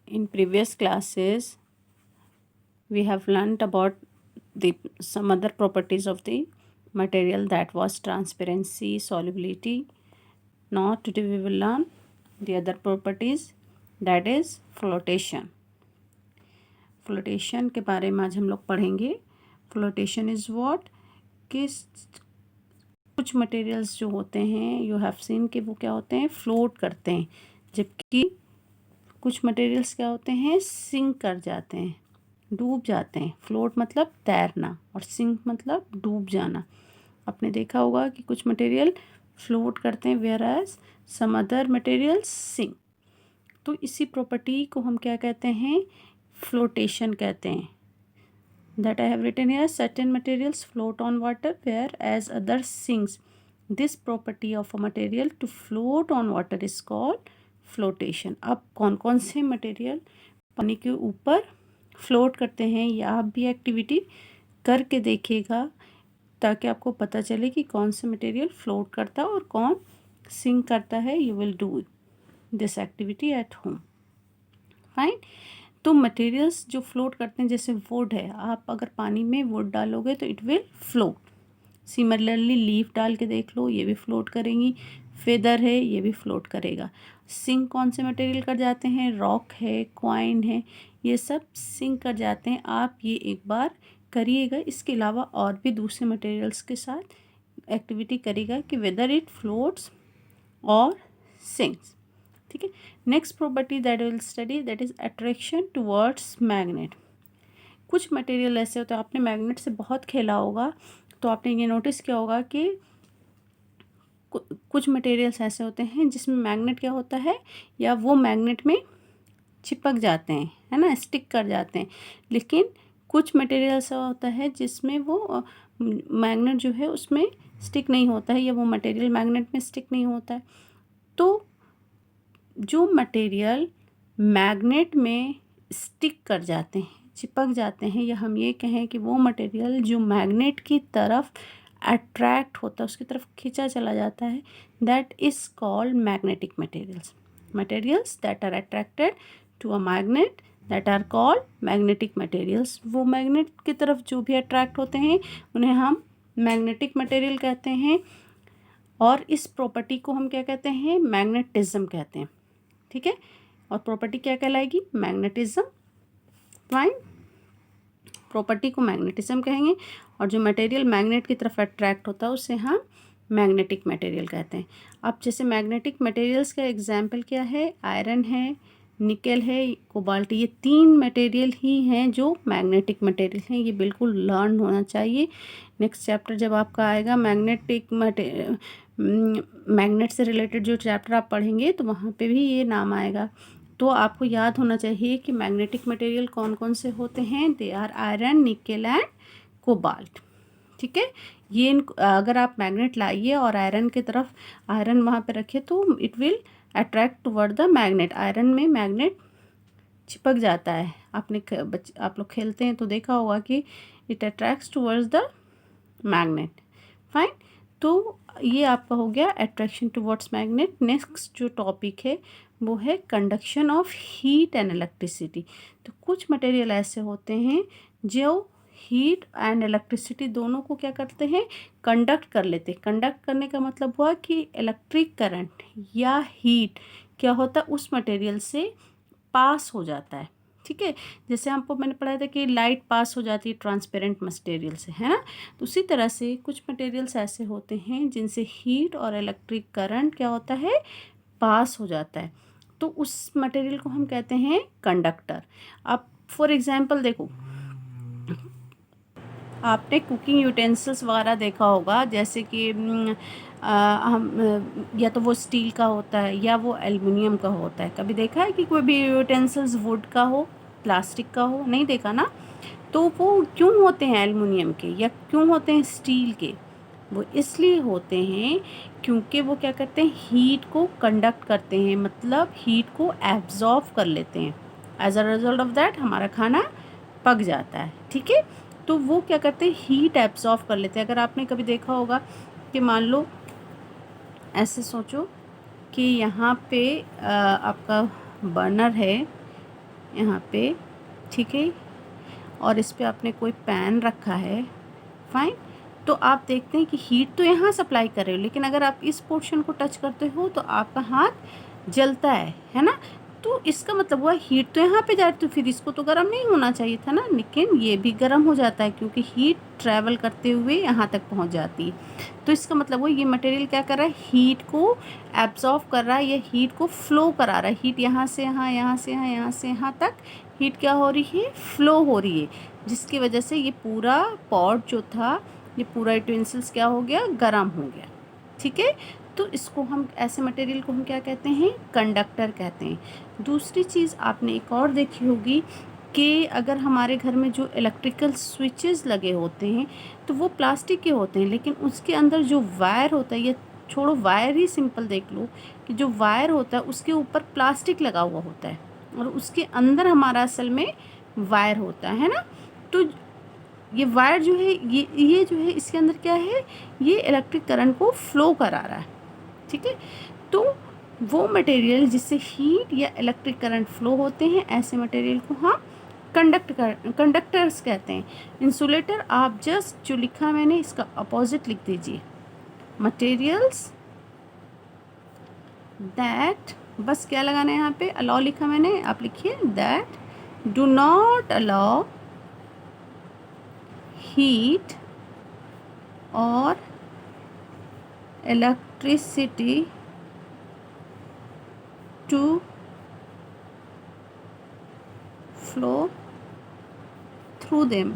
In previous classes, we have learnt about some other properties of the material, that was transparency, solubility. Now today we will learn the other properties, that is flotation. Flotation के बारे में आज हम लोग पढ़ेंगे. Flotation is what, कि कुछ materials जो होते हैं, यू हैव सीन कि वो क्या होते हैं, फ्लोट करते हैं, जबकि कुछ मटेरियल्स क्या होते हैं, सिंक कर जाते हैं, डूब जाते हैं. फ्लोट मतलब तैरना और सिंक मतलब डूब जाना. आपने देखा होगा कि कुछ मटेरियल फ्लोट करते हैं, whereas some other materials sink. तो इसी प्रॉपर्टी को हम क्या कहते हैं, फ्लोटेशन कहते हैं. That I have written here, certain materials float on water whereas other sinks. This property of a material to float on water is called flotation. अब कौन कौन से मटेरियल पानी के ऊपर फ्लोट करते हैं, या आप भी एक्टिविटी करके देखिएगा ताकि आपको पता चले कि कौन सा मटेरियल फ्लोट करता है और कौन सिंक करता है. You will do this activity at home. Fine. तो मटेरियल्स जो फ्लोट करते हैं, जैसे वुड है, आप अगर पानी में वुड डालोगे तो it will float. Similarly leaf डाल के देख लो, ये भी फ्लोट करेंगी. फेदर है, ये भी फ्लोट करेगा. सिंक कौन से मटेरियल कर जाते हैं, रॉक है, क्वाइन है, ये सब सिंक कर जाते हैं. आप ये एक बार करिएगा. इसके अलावा और भी दूसरे मटेरियल्स के साथ एक्टिविटी करिएगा कि वेदर इट फ्लोट्स और सिंक्स. ठीक है. Next property that will study, that is attraction towards magnet. कुछ मटेरियल ऐसे होते हैं, आपने मैग्नेट से बहुत खेला होगा तो आपने ये नोटिस किया होगा कि कुछ मटेरियल्स ऐसे होते हैं जिसमें मैग्नेट क्या होता है, या वो मैग्नेट में चिपक जाते हैं, है ना, स्टिक कर जाते हैं. लेकिन कुछ मटेरियल ऐसा होता है जिसमें वो मैग्नेट जो है उसमें स्टिक नहीं होता है, या वो मटेरियल मैग्नेट में स्टिक नहीं होता है. तो जो मटेरियल मैग्नेट में स्टिक कर जाते हैं, चिपक जाते हैं, या हम ये कहें कि वो मटेरियल जो मैग्नेट की तरफ अट्रैक्ट होता है, उसकी तरफ खींचा चला जाता है, that is called magnetic materials. Materials that are attracted to a magnet that are called magnetic materials. वो मैग्नेट की तरफ जो भी अट्रैक्ट होते हैं उन्हें हम मैग्नेटिक मटेरियल कहते हैं. और इस प्रॉपर्टी को हम क्या कहते हैं, मैग्नेटिज्म कहते हैं. ठीक है. और प्रॉपर्टी क्या कहलाएगी, मैग्नेटिज्म. फाइन. प्रॉपर्टी को मैग्नेटिज्म कहेंगे, और जो मटेरियल मैग्नेट की तरफ अट्रैक्ट होता है उसे हम मैग्नेटिक मटेरियल कहते हैं. अब जैसे मैग्नेटिक मटेरियल्स का एग्जाम्पल क्या है, आयरन है, निकल है, कोबाल्ट. ये 3 मटेरियल ही हैं जो मैग्नेटिक मटेरियल हैं. ये बिल्कुल लर्न होना चाहिए. नेक्स्ट चैप्टर जब आपका आएगा मैग्नेट से रिलेटेड जो चैप्टर आप पढ़ेंगे तो वहाँ पे भी ये नाम आएगा. तो आपको याद होना चाहिए कि मैग्नेटिक मटेरियल कौन कौन से होते हैं. They are iron, nickel and cobalt. ठीक है. ये अगर आप मैग्नेट लाइए और आयरन की तरफ आयरन वहाँ पे रखिए तो it will attract toward the magnet. Iron में मैग्नेट चिपक जाता है. आप लोग खेलते हैं तो देखा होगा कि it attracts towards the magnet. Fine. तो ये आपका हो गया अट्रैक्शन टुवर्ड्स मैग्नेट. नेक्स्ट जो टॉपिक है वो है conduction of heat and electricity. तो कुछ मटेरियल ऐसे होते हैं जो हीट एंड इलेक्ट्रिसिटी दोनों को क्या करते हैं, कंडक्ट कर लेते हैं. कंडक्ट करने का मतलब हुआ कि इलेक्ट्रिक करंट या हीट क्या होता है, उस मटेरियल से पास हो जाता है. ठीक है. जैसे हमको मैंने पढ़ाया था कि लाइट पास हो जाती है ट्रांसपेरेंट मटेरियल से, है ना. तो उसी तरह से कुछ मटेरियल्स ऐसे होते हैं जिनसे हीट और इलेक्ट्रिक करंट क्या होता है, पास हो जाता है. तो उस मटेरियल को हम कहते हैं कंडक्टर. अब फॉर एग्जांपल देखो, आपने कुकिंग यूटेंसिल्स वगैरह देखा होगा, जैसे कि हम या तो वो स्टील का होता है या वो एल्युमिनियम का होता है. कभी देखा है कि कोई भी यूटेंसिल्स वुड का हो, प्लास्टिक का हो? नहीं देखा ना. तो वो क्यों होते हैं एल्युमिनियम के या क्यों होते हैं स्टील के? वो इसलिए होते हैं क्योंकि वो क्या करते हैं, हीट को कंडक्ट करते हैं, मतलब हीट को एब्जॉर्ब कर लेते हैं. As a result of that हमारा खाना पक जाता है. ठीक है. तो वो क्या करते हैं, हीट एब्जॉर्ब कर लेते हैं. अगर आपने कभी देखा होगा कि मान लो ऐसे सोचो कि यहाँ पे आपका बर्नर है यहाँ पे, ठीक है, और इस पे आपने कोई पैन रखा है, फाइन। तो आप देखते हैं कि हीट तो यहाँ सप्लाई कर रहे हो, लेकिन अगर आप इस पोर्शन को टच करते हो तो आपका हाथ जलता है ना। तो इसका मतलब हुआ हीट तो यहाँ पे जा रही, तो फिर इसको तो गर्म नहीं होना चाहिए था ना, लेकिन ये भी गर्म हो जाता है क्योंकि हीट ट्रैवल करते हुए यहाँ तक पहुँच जाती है। तो इसका मतलब हुआ ये मटेरियल क्या कर रहा है, हीट को एब्जॉर्व कर रहा है, या हीट को फ्लो करा रहा है। हीट यहाँ से यहाँ, यहाँ से यहाँ, यहाँ से यहाँ तक हीट क्या हो रही है, फ्लो हो रही है, जिसकी वजह से ये पूरा पॉट जो था, ये पूरा यूटेंसिल्स क्या हो गया, गर्म हो गया, ठीक है। तो इसको हम, ऐसे मटेरियल को हम क्या कहते हैं, कंडक्टर कहते हैं। दूसरी चीज़ आपने एक और देखी होगी कि अगर हमारे घर में जो इलेक्ट्रिकल स्विचेस लगे होते हैं तो वो प्लास्टिक के होते हैं, लेकिन उसके अंदर जो वायर होता है, या छोड़ो वायर ही सिंपल देख लो कि जो वायर होता है उसके ऊपर प्लास्टिक लगा हुआ होता है और उसके अंदर हमारा असल में वायर होता है ना। तो ये वायर जो है, ये जो है, इसके अंदर क्या है, ये इलेक्ट्रिक करंट को फ्लो करा रहा है, ठीक है। तो वो मटेरियल जिससे हीट या इलेक्ट्रिक करंट फ्लो होते हैं, ऐसे मटेरियल को हम कंडक्टर्स कहते हैं। इंसुलेटर आप जस्ट जो लिखा मैंने इसका अपोजिट लिख दीजिए, मटेरियल्स दैट, बस क्या लगाना है यहाँ पे, अलाउ लिखा मैंने, आप लिखिए that do not allow heat or electricity to flow through them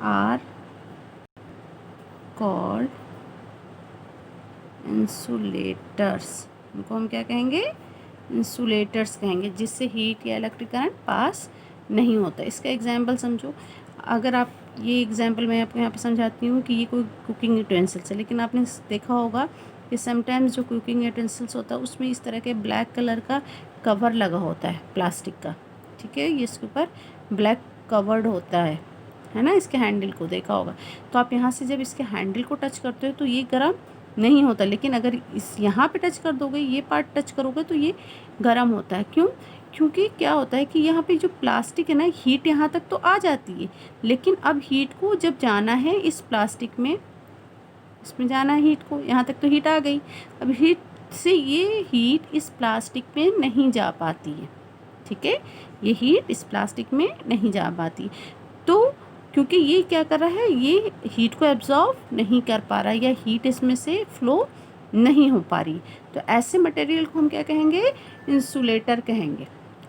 are called insulators। उनको हम क्या कहेंगे, इंसुलेटर्स कहेंगे, जिससे हीट या इलेक्ट्रिक करंट पास नहीं होता। इसका एग्जांपल समझो, अगर आप, ये एग्जांपल मैं आपको यहाँ पे समझाती हूँ कि ये कोई कुकिंग यूटेंसिल्स है, लेकिन आपने देखा होगा कि समटाइम्स जो कुकिंग यूटेंसिल्स होता है उसमें इस तरह के ब्लैक कलर का कवर लगा होता है प्लास्टिक का, ठीक है, ये इसके ऊपर ब्लैक कवर्ड होता है ना, इसके हैंडल को देखा होगा। तो आप यहाँ से जब इसके हैंडल को टच करते हो तो ये गर्म नहीं होता, लेकिन अगर इस यहाँ पे टच कर दोगे, ये पार्ट टच करोगे तो ये गर्म होता है। क्यों? क्योंकि क्या होता है कि यहाँ पे जो प्लास्टिक है ना, हीट यहाँ तक तो आ जाती है, लेकिन अब हीट को जब जाना है इस प्लास्टिक में, इसमें जाना है हीट को, यहाँ तक तो हीट आ गई, अब हीट से ये हीट इस प्लास्टिक में नहीं जा पाती है, ठीक है, ये हीट इस प्लास्टिक में नहीं जा पाती। तो क्योंकि ये क्या कर रहा है, ये हीट को एब्जॉर्व नहीं कर पा रहा, या हीट इसमें से फ्लो नहीं हो पा रही, तो ऐसे मटेरियल को हम क्या कहेंगे, इंसुलेटर कहेंगे,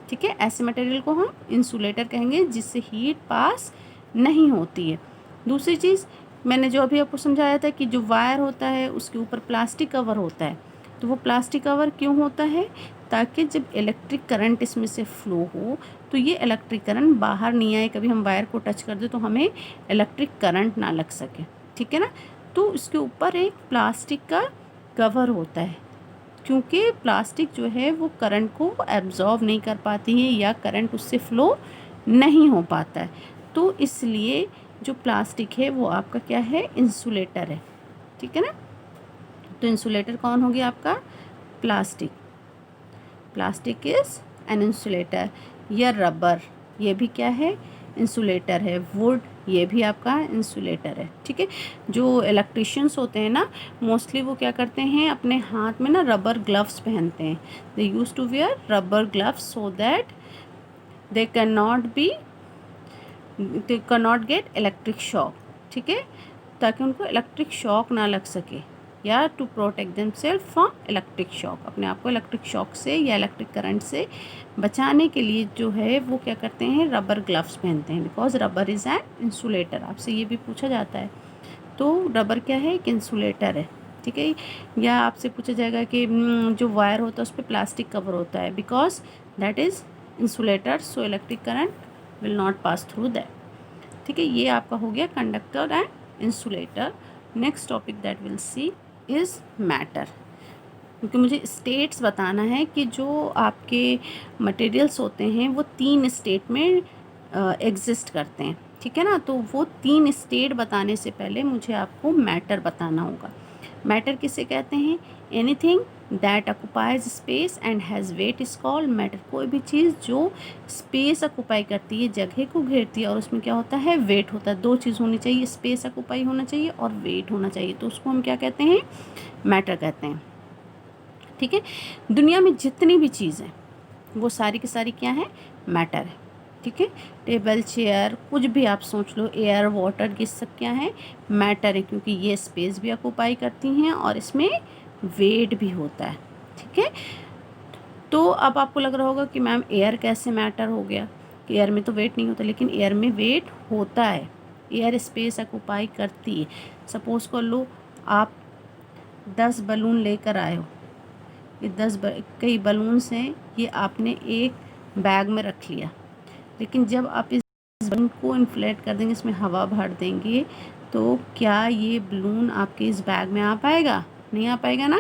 ठीक है। ऐसे मटेरियल को हम इंसुलेटर कहेंगे जिससे हीट पास नहीं होती है। दूसरी चीज़ मैंने जो अभी आपको समझाया था कि जो वायर होता है उसके ऊपर प्लास्टिक कवर होता है, तो वो प्लास्टिक कवर क्यों होता है, ताकि जब इलेक्ट्रिक करंट इसमें से फ्लो हो तो ये इलेक्ट्रिक करंट बाहर नहीं आए, कभी हम वायर को टच कर दे तो हमें इलेक्ट्रिक करंट ना लग सके, ठीक है ना। तो इसके ऊपर एक प्लास्टिक का कवर होता है, क्योंकि प्लास्टिक जो है वो करंट को एब्जॉर्व नहीं कर पाती है या करंट उससे फ्लो नहीं हो पाता है, तो इसलिए जो प्लास्टिक है वो आपका क्या है, इंसुलेटर है, ठीक है ना। तो इंसुलेटर कौन हो गया आपका, प्लास्टिक इज़ एन इंसुलेटर। या रबर, ये भी क्या है, इंसुलेटर है। वुड, ये भी आपका इंसुलेटर है, ठीक है। जो इलेक्ट्रिशियंस होते हैं ना, मोस्टली वो क्या करते हैं, अपने हाथ में ना रबर ग्लव्स पहनते हैं। They use to wear rubber gloves so that they can not get electric shock, ठीक है, ताकि उनको इलेक्ट्रिक शॉक ना लग सके, या to protect themselves from electric shock, अपने आप को इलेक्ट्रिक शॉक से या इलेक्ट्रिक करंट से बचाने के लिए जो है वो क्या करते हैं, रबर ग्लव्स पहनते हैं, because rubber is an insulator. आपसे ये भी पूछा जाता है, तो रबर क्या है, एक इंसुलेटर है, ठीक है। या आपसे पूछा जाएगा कि जो वायर होता है उस पर प्लास्टिक कवर होता है, because that is insulator, so electric current will not pass through that, ठीक है। ये आपका हो गया conductor and insulator. Next topic that will see is matter, क्योंकि मुझे स्टेट्स बताना है कि जो आपके मटेरियल्स होते हैं वो 3 स्टेट में एग्जिस्ट करते हैं, ठीक है ना। तो वो 3 स्टेट बताने से पहले मुझे आपको मैटर बताना होगा। मैटर किसे कहते हैं? Anything that occupies space and has wait is called matter. कोई भी चीज़ जो स्पेस ऑक्युपाई करती है, जगह को घेरती है, और उसमें क्या होता है? वेट होता है। 2 चीज़ होनी चाहिए, स्पेस ऑक्युपाई होना चाहिए और वेट होना चाहिए, तो उसको हम क्या कहते हैं? मैटर कहते हैं। ठीक है। दुनिया में जितनी भी चीज़ है वो सारी की सारी क्या है? मैटर है। ठीक है। टेबल, चेयर, कुछ भी आप सोच लो, एयर, वाटर, ये सब क्या है? मैटर है, क्योंकि ये स्पेस भी ऑक्युपाई करती हैं और इसमें वेट भी होता है। ठीक है। तो अब आपको लग रहा होगा कि मैम एयर कैसे मैटर हो गया, कि एयर में तो वेट नहीं होता, लेकिन एयर में वेट होता है। एयर स्पेस ऑक्युपाई करती है। सपोज कर लो आप 10 बलून लेकर आए हो, ये कई बलून्स हैं, ये आपने एक बैग में रख लिया, लेकिन जब आप इस बलून को इन्फ्लेट कर देंगे, इसमें हवा भर देंगे, तो क्या ये बलून आपके इस बैग में आ पाएगा? नहीं आ पाएगा ना,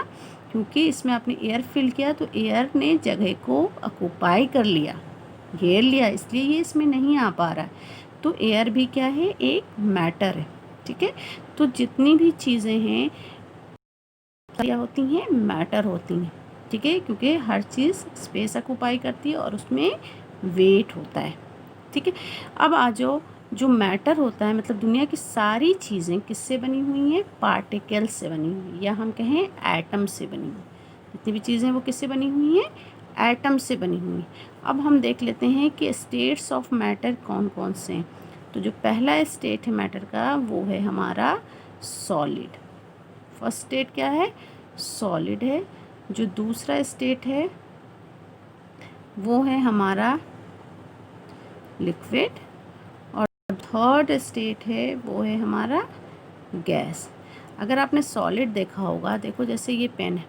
क्योंकि इसमें आपने एयर फिल किया, तो एयर ने जगह को ऑक्युपाई कर लिया, घेर लिया, इसलिए ये इसमें नहीं आ पा रहा है। तो एयर भी क्या है? एक मैटर है। ठीक है। तो जितनी भी चीज़ें हैं क्या होती हैं? मैटर होती हैं। ठीक है, क्योंकि हर चीज़ स्पेस ऑक्युपाई करती है और उसमें वेट होता है। ठीक है। अब आ जाओ, जो मैटर होता है, मतलब दुनिया की सारी चीज़ें किससे बनी हुई हैं? पार्टिकल्स से बनी हुई हैं, या हम कहें एटम से बनी हुई। जितनी भी चीज़ें वो किससे बनी हुई हैं? एटम से बनी हुई हैं। अब हम देख लेते हैं कि स्टेट्स ऑफ मैटर कौन कौन से हैं। तो जो पहला स्टेट है मैटर का, वो है हमारा सॉलिड। फर्स्ट स्टेट क्या है? सॉलिड है। जो दूसरा स्टेट है वो है हमारा लिक्विड, और थर्ड स्टेट है वो है हमारा गैस। अगर आपने सॉलिड देखा होगा, देखो जैसे ये पेन है,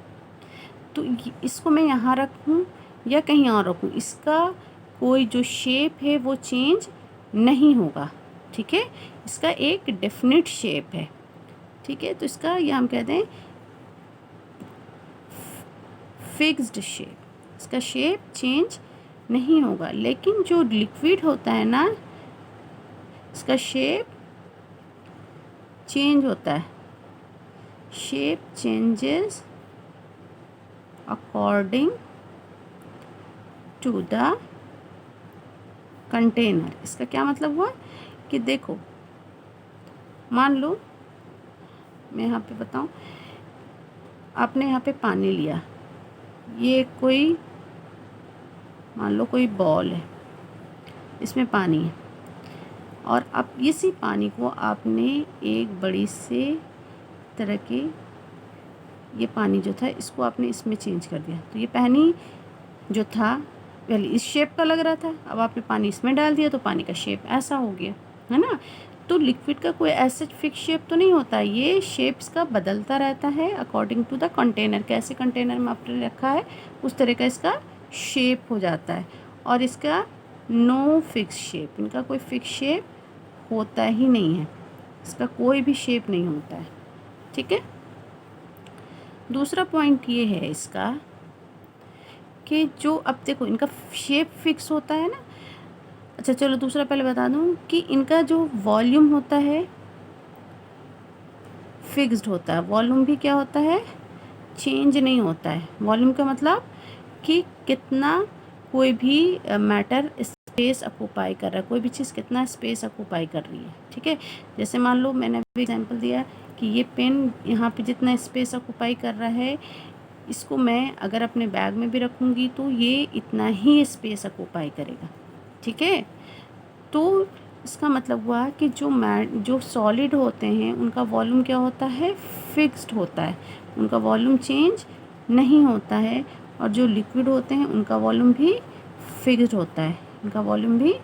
तो इसको मैं यहाँ रखूँ या कहीं और रखूँ, इसका कोई जो शेप है वो चेंज नहीं होगा। ठीक है। इसका एक डेफिनिट शेप है। ठीक है। तो इसका ये हम कहते हैं फिक्स्ड शेप, इसका शेप चेंज नहीं होगा। लेकिन जो लिक्विड होता है ना, इसका शेप चेंज होता है। Shape changes according to the container. इसका क्या मतलब हुआ कि देखो, मान लो मैं यहाँ पे बताऊँ, आपने यहाँ पे पानी लिया, ये कोई मान लो कोई बॉल है, इसमें पानी है, और अब इसी पानी को आपने एक बड़ी से तरह के, ये पानी जो था इसको आपने इसमें चेंज कर दिया, तो ये पानी जो था पहले इस शेप का लग रहा था, अब आपने पानी इसमें डाल दिया तो पानी का शेप ऐसा हो गया, है ना। तो लिक्विड का कोई ऐसा फिक्स शेप तो नहीं होता, ये शेप इसका बदलता रहता है अकॉर्डिंग टू द कंटेनर। कैसे कंटेनर में आपने रखा है उस तरह का इसका शेप हो जाता है, और इसका नो फिक्स शेप, इनका कोई फिक्स शेप होता ही नहीं है, इसका कोई भी शेप नहीं होता है। ठीक है। दूसरा पॉइंट ये है इसका कि जो, अब देखो इनका शेप फिक्स होता है ना। अच्छा चलो दूसरा पहले बता दूं कि इनका जो वॉल्यूम होता है फिक्स्ड होता है, वॉल्यूम भी क्या होता है? चेंज नहीं होता है। वॉल्यूम का मतलब कि कितना कोई भी मैटर स्पेस ऑक्युपाई कर रहा है, कोई भी चीज़ कितना स्पेस ऑक्युपाई कर रही है। ठीक है। जैसे मान लो मैंने अभी एग्जांपल दिया कि ये पेन यहाँ पे जितना स्पेस ऑक्युपाई कर रहा है, इसको मैं अगर अपने बैग में भी रखूँगी तो ये इतना ही स्पेस ऑक्युपाई करेगा। ठीक है। तो इसका मतलब हुआ कि जो सॉलिड होते हैं उनका वॉल्यूम क्या होता है? फिक्स्ड होता है, उनका वॉल्यूम चेंज नहीं होता है। और जो लिक्विड होते हैं उनका वॉल्यूम भी फिक्स्ड होता है, इनका वॉल्यूम भी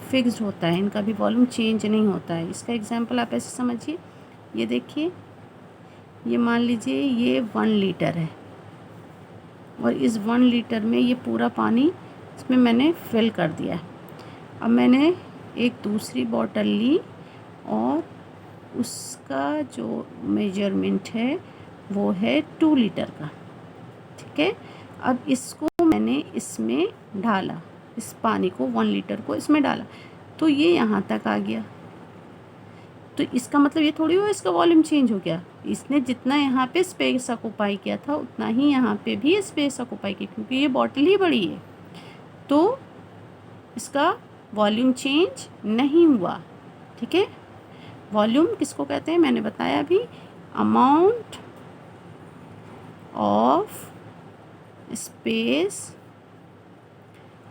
फिक्स्ड होता है, इनका भी वॉल्यूम चेंज नहीं होता है। इसका एग्जांपल आप ऐसे समझिए, ये देखिए, ये मान लीजिए ये 1 लीटर है, और इस 1 लीटर में ये पूरा पानी इसमें मैंने फिल कर दिया। अब मैंने एक दूसरी बॉटल ली और उसका जो मेजरमेंट है वो है 2 लीटर का। ठीक है। अब इसको मैंने इसमें ढाला, इस पानी को 1 लीटर को इसमें डाला, तो ये यहाँ तक आ गया। तो इसका मतलब ये थोड़ी हुआ इसका वॉल्यूम चेंज हो गया। इसने जितना यहाँ पे स्पेस ऑक्यूपाई किया था उतना ही यहाँ पे भी स्पेस ऑक्यूपाई की, क्योंकि ये बॉटल ही बड़ी है, तो इसका वॉल्यूम चेंज नहीं हुआ। ठीक है, वॉल्यूम किसको कहते हैं मैंने बताया अभी, amount of space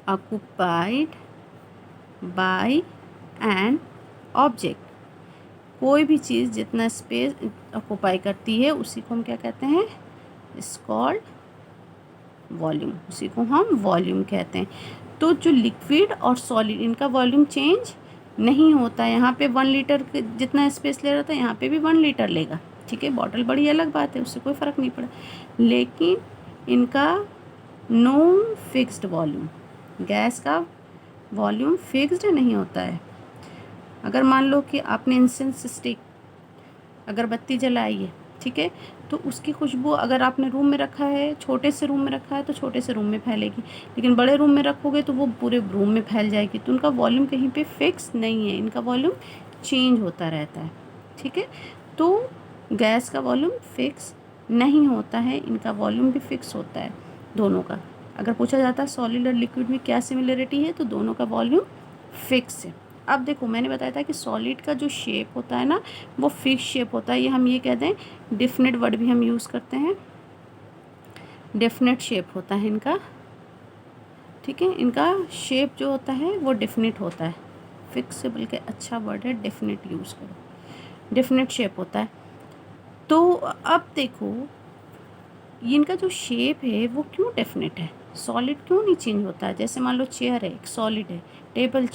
occupied by an object. कोई भी चीज़ जितना स्पेस ऑक्यूपाई करती है उसी को हम क्या कहते हैं, इट्स कॉल्ड वॉल्यूम, उसी को हम वॉल्यूम कहते हैं। तो जो लिक्विड और सॉलिड इनका वॉल्यूम चेंज नहीं होता है। यहाँ पे 1 लीटर जितना स्पेस ले रहा था यहाँ पे भी 1 लीटर लेगा। ठीक है, बॉटल बड़ी अलग बात है, उससे कोई फ़र्क नहीं पड़ा, लेकिन इनका नो फिक्स्ड वॉल्यूम, गैस का वॉल्यूम फिक्स्ड नहीं होता है। अगर मान लो कि आपने इंसेंस स्टिक अगरबत्ती जलाई है, ठीक है, तो उसकी खुशबू अगर आपने रूम में रखा है, छोटे से रूम में रखा है तो छोटे से रूम में फैलेगी, लेकिन बड़े रूम में रखोगे तो वो पूरे रूम में फैल जाएगी। तो उनका वॉल्यूम कहीं पे फिक्स नहीं है, इनका वॉल्यूम चेंज होता रहता है। ठीक है, तो गैस का वॉल्यूम फिक्स नहीं होता है, इनका वॉल्यूम भी फिक्स होता है दोनों का। अगर पूछा जाता है सॉलिड और लिक्विड में क्या सिमिलरिटी है, तो दोनों का वॉल्यूम फिक्स है। अब देखो मैंने बताया था कि सॉलिड का जो शेप होता है ना वो फिक्स शेप होता है, ये हम ये कहते हैं, डेफिनेट वर्ड भी हम यूज़ करते हैं, डेफिनेट शेप होता है इनका। ठीक है, इनका शेप जो होता है वो डेफिनेट होता है, फिक्सेबल के अच्छा वर्ड है, डेफिनेट यूज़ करो, डेफिनेट शेप होता है। तो अब देखो ये इनका जो शेप है वो क्यों डेफिनेट है, सॉलिड क्यों नहीं चेंज होता है। जैसे मान लो चेयर है, एक सॉलिड है, टेबल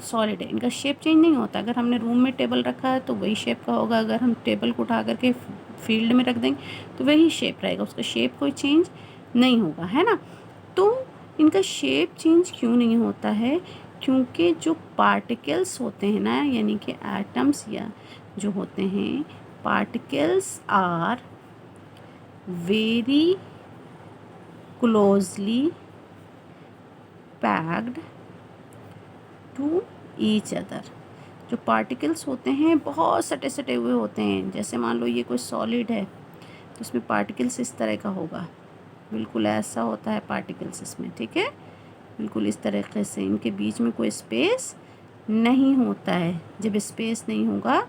सॉलिड है, इनका शेप चेंज नहीं होता। अगर हमने रूम में टेबल रखा है तो वही शेप का होगा, अगर हम टेबल को उठा करके फील्ड में रख देंगे तो वही शेप रहेगा, उसका शेप कोई चेंज नहीं होगा, है ना। तो इनका शेप चेंज क्यों नहीं होता है, क्योंकि जो पार्टिकल्स होते हैं ना, यानी कि एटम्स या जो होते हैं particles are very closely packed to each other. जो पार्टिकल्स होते हैं बहुत सटे सटे हुए होते हैं। जैसे मान लो ये कोई सॉलिड है तो इसमें पार्टिकल्स इस तरह का होगा, बिल्कुल ऐसा होता है पार्टिकल्स इसमें। ठीक है, बिल्कुल इस तरीके से, इनके बीच में कोई स्पेस नहीं होता है। जब स्पेस नहीं होगा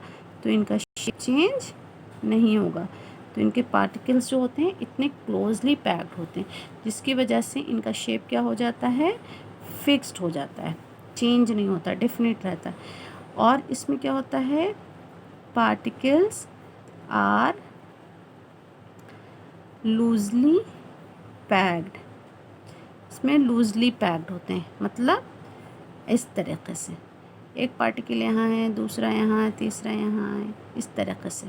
तो इनका शेप चेंज नहीं होगा। तो इनके पार्टिकल्स जो होते हैं इतने क्लोजली पैक्ड होते हैं, जिसकी वजह से इनका शेप क्या हो जाता है, फिक्स्ड हो जाता है, चेंज नहीं होता, डेफिनेट रहता है। और इसमें क्या होता है, पार्टिकल्स आर लूजली पैक्ड, इसमें लूजली पैक्ड होते हैं, मतलब इस तरीके से, एक पार्टिकल यहाँ है, दूसरा यहाँ है, तीसरा यहाँ है, इस तरीके से।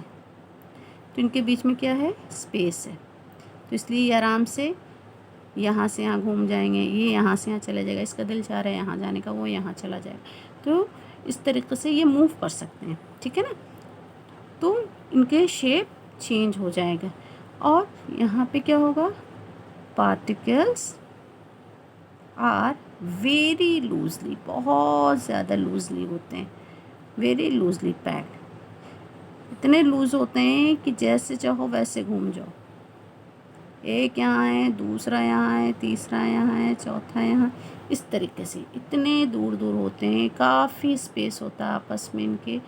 तो इनके बीच में क्या है, स्पेस है, तो इसलिए ये आराम से यहाँ से यहाँ घूम जाएंगे, ये यहाँ से यहाँ चले जाएगा, इसका दिल चाह रहा है यहाँ जाने का, वो यहाँ चला जाएगा। तो इस तरीके से ये मूव कर सकते हैं। ठीक है ना, तो इनके शेप चेंज हो जाएगा। और यहाँ पे क्या होगा, पार्टिकल्स आर वेरी लूजली, बहुत ज़्यादा लूजली होते हैं, वेरी लूजली पैक्ड, इतने लूज़ होते हैं कि जैसे चाहो वैसे घूम जाओ। एक यहाँ है, दूसरा यहाँ है, तीसरा यहाँ है, चौथा यहाँ, इस तरीके से इतने दूर दूर होते हैं, काफ़ी स्पेस होता है आपस में इनके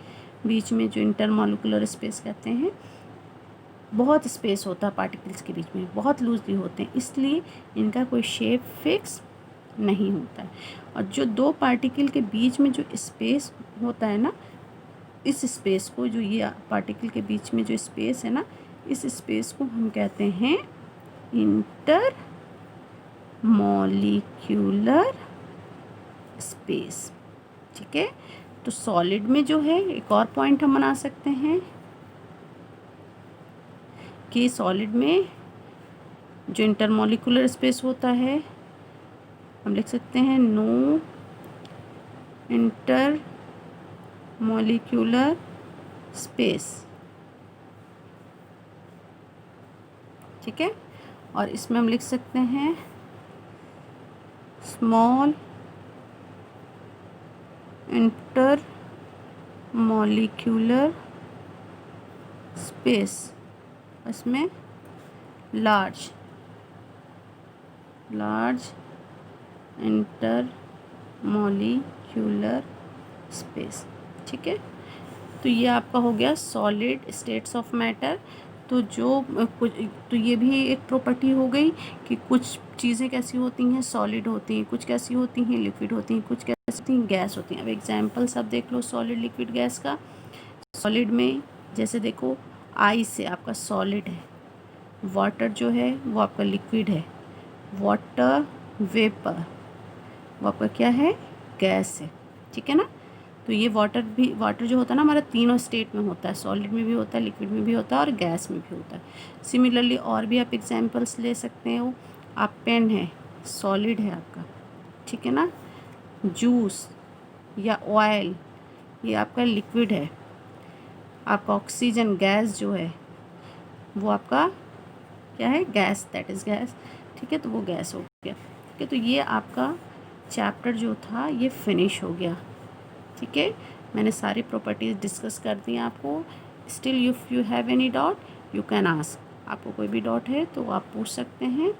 बीच में, जो इंटरमॉलिक्यूलर स्पेस कहते हैं, बहुत स्पेस होता है पार्टिकल्स के बीच में, बहुत लूजली होते हैं, इसलिए इनका कोई शेप फिक्स नहीं होता है। और जो दो पार्टिकल के बीच में जो स्पेस होता है ना, इस स्पेस को, जो ये पार्टिकल के बीच में जो स्पेस है ना, इस स्पेस को हम कहते हैं इंटर मॉलिक्यूलर स्पेस। ठीक है, तो सॉलिड में जो है एक और पॉइंट हम बना सकते हैं कि सॉलिड में जो इंटरमॉलिक्यूलर स्पेस होता है, हम लिख सकते हैं नो इंटर मॉलिक्यूलर स्पेस। ठीक है, और इसमें हम लिख सकते हैं स्मॉल इंटर मॉलिक्यूलर स्पेस, इसमें लार्ज इंटरमॉलिक्यूलर स्पेस। ठीक है, तो ये आपका हो गया सॉलिड स्टेट्स ऑफ मैटर। तो तो ये भी एक प्रॉपर्टी हो गई कि कुछ चीज़ें कैसी होती हैं, सॉलिड होती हैं, कुछ कैसी होती हैं, लिक्विड होती हैं, कुछ कैसी होती हैं, गैस होती हैं। अब एग्जाम्पल सब देख लो सॉलिड लिक्विड गैस का। सॉलिड में जैसे देखो, आइस से आपका सॉलिड है, वाटर जो है वो आपका लिक्विड है, वाटर वेपर वो आपका क्या है, गैस है। ठीक है ना, तो ये वाटर जो होता है ना हमारा तीनों स्टेट में होता है, सॉलिड में भी होता है, लिक्विड में भी होता है और गैस में भी होता है। सिमिलरली और भी आप एग्जांपल्स ले सकते हो। आप पेन है, सॉलिड है आपका, ठीक है ना। जूस या ऑयल ये आपका लिक्विड है। आपका ऑक्सीजन गैस जो है वो आपका क्या है, गैस, दैट इज़ गैस। ठीक है, तो वो गैस हो गया। ठीक है, तो ये आपका चैप्टर जो था ये फिनिश हो गया। ठीक है, मैंने सारी प्रॉपर्टीज़ डिस्कस कर दी आपको। Still if you have any doubt you can ask. आपको कोई भी डाउट है तो आप पूछ सकते हैं।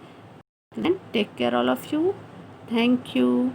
Take care all of you, thank you.